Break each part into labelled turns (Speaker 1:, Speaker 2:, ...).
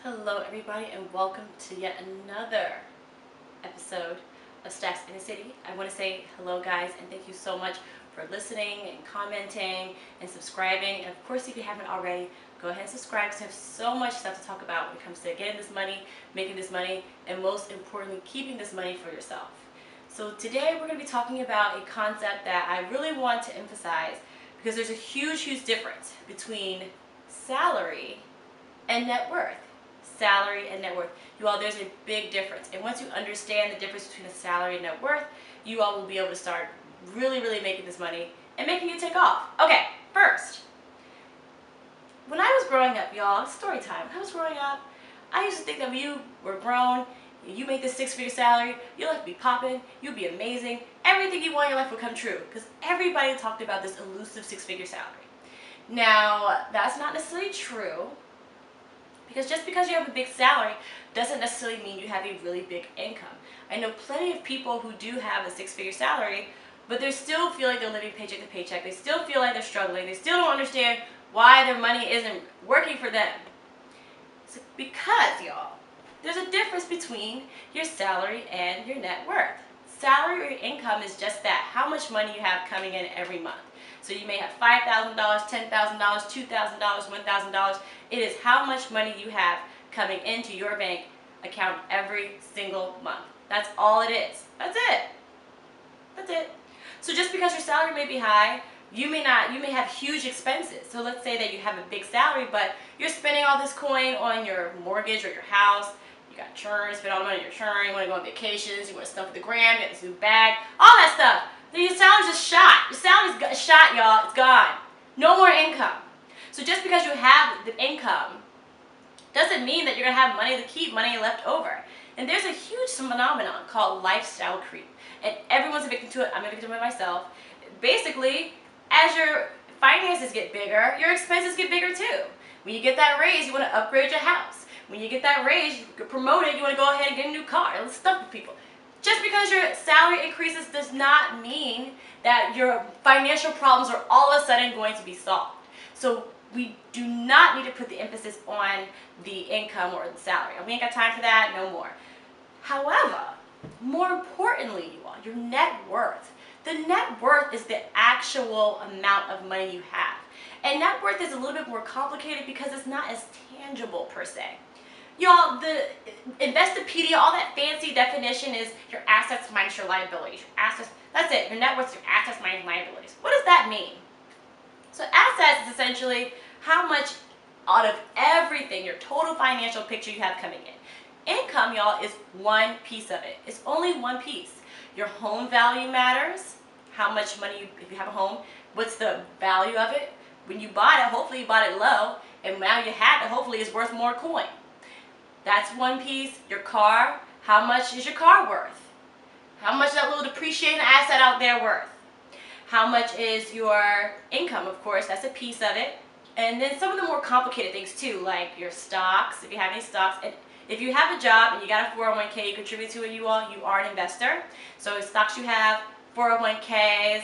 Speaker 1: Hello everybody and welcome to yet another episode of Stacks in the City. I want to say hello guys and thank you so much for listening and commenting and subscribing. And of course if you haven't already, go ahead and subscribe because I have so much stuff to talk about when it comes to getting this money, making this money, and most importantly keeping this money for yourself. So today we're going to be talking about a concept that I really want to emphasize because there's a huge difference between salary and net worth. Salary and net worth. You all, there's a big difference. And once you understand the difference between a salary and net worth, you all will be able to start really making this money and making it take off. Okay, first, when I was growing up, y'all, story time. When I was growing up, I used to think that when you were grown, you make this six-figure salary, your life would be popping, you'd be amazing, everything you want in your life would come true. Because everybody talked about this elusive six-figure salary. Now, that's not necessarily true. Because just because you have a big salary doesn't necessarily mean you have a really big income. I know plenty of people who do have a six-figure salary, but they still feel like they're living paycheck to paycheck. They still feel like they're struggling. They still don't understand why their money isn't working for them. So because, y'all, there's a difference between your salary and your net worth. Salary or income is just that, how much money you have coming in every month. So you may have $5,000, $10,000, $2,000, $1,000. It is how much money you have coming into your bank account every single month. That's all it is. That's it. That's it. So just because your salary may be high, you may have huge expenses. So let's say that you have a big salary, but you're spending all this coin on your mortgage or your house. You got insurance, spend all the money on your insurance, you want to go on vacations, you want to stuff with the gram, you got this new bag, all that stuff. Then your salary's just shot. Your salary's shot, y'all. It's gone. No more income. So just because you have the income doesn't mean that you're going to have money to keep, money left over. And there's a huge phenomenon called lifestyle creep. And everyone's a victim to it. I'm a victim of it myself. Basically, as your finances get bigger, your expenses get bigger too. When you get that raise, you want to upgrade your house. When you get that raise, you get promoted, you want to go ahead and get a new car. Let's stuff with people. Just because your salary increases does not mean that your financial problems are all of a sudden going to be solved. So we do not need to put the emphasis on the income or the salary. We ain't got time for that, no more. However, more importantly, you all, your net worth. The net worth is the actual amount of money you have. And net worth is a little bit more complicated because it's not as tangible per se. Y'all, the Investopedia, all that fancy definition is your assets minus your liabilities. Your assets, that's it. Your net worth is your assets minus liabilities. What does that mean? So assets is essentially how much out of everything, your total financial picture you have coming in. Income, y'all, is one piece of it. It's only one piece. Your home value matters. How much money, if you have a home, what's the value of it? When you bought it, hopefully you bought it low, and now you have it, hopefully it's worth more coin. That's one piece. Your car, how much is your car worth? How much is that little depreciating asset out there worth? How much is your income, of course, that's a piece of it. And then some of the more complicated things too, like your stocks, if you have any stocks. And if you have a job and you got a 401k, you contribute to it, you are an investor. So stocks you have, 401ks,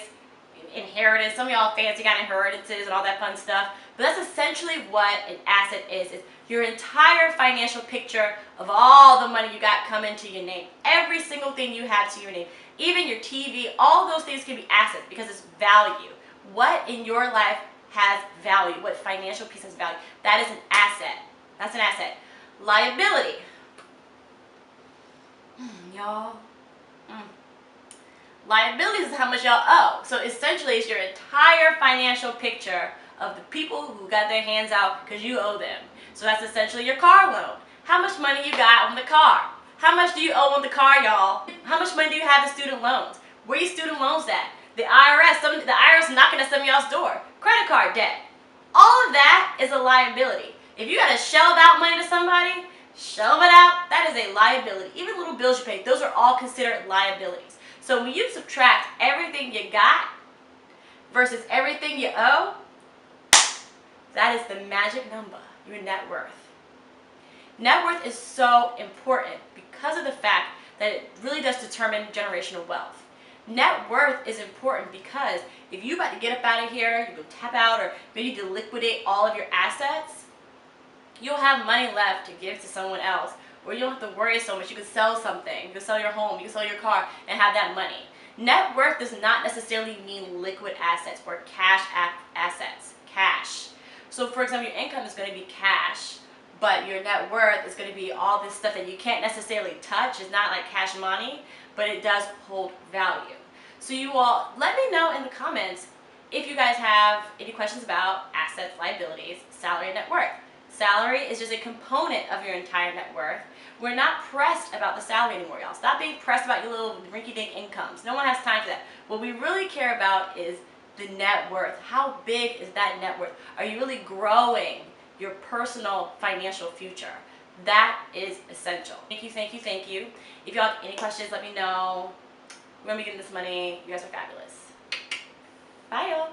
Speaker 1: inheritance, some of y'all fancy got inheritances and all that fun stuff. But that's essentially what an asset is. It's your entire financial picture of all the money you got coming to your name. Every single thing you have to your name. Even your TV, all those things can be assets because it's value. What in your life has value? What financial piece has value? That is an asset. That's an asset. Liability. Y'all. Liabilities is how much y'all owe. So essentially it's your entire financial picture of the people who got their hands out because you owe them. So that's essentially your car loan. How much money you got on the car? How much do you owe on the car, y'all? How much money do you have in student loans? Where your student loans at? The IRS, the IRS knocking at some of y'all's door. Credit card debt. All of that is a liability. If you got to shell out money to somebody, shell it out, that is a liability. Even little bills you pay, those are all considered liabilities. So when you subtract everything you got versus everything you owe, that is the magic number, your net worth. Net worth is so important because of the fact that it really does determine generational wealth. Net worth is important because if you're about to get up out of here, you go tap out, or maybe to liquidate all of your assets, you'll have money left to give to someone else, or you don't have to worry so much. You could sell something, you could sell your home, you could sell your car, and have that money. Net worth does not necessarily mean liquid assets or cash assets, cash. So for example, your income is going to be cash, but your net worth is going to be all this stuff that you can't necessarily touch. It's not like cash money, but it does hold value. So you all, let me know in the comments if you guys have any questions about assets, liabilities, salary, and net worth. Salary is just a component of your entire net worth. We're not pressed about the salary anymore, y'all. Stop being pressed about your little rinky-dink incomes. No one has time for that. What we really care about is the net worth. How big is that net worth? Are you really growing your personal financial future? That is essential. Thank you, thank you, thank you. If y'all have any questions, let me know. We're gonna be getting this money. You guys are fabulous. Bye, y'all.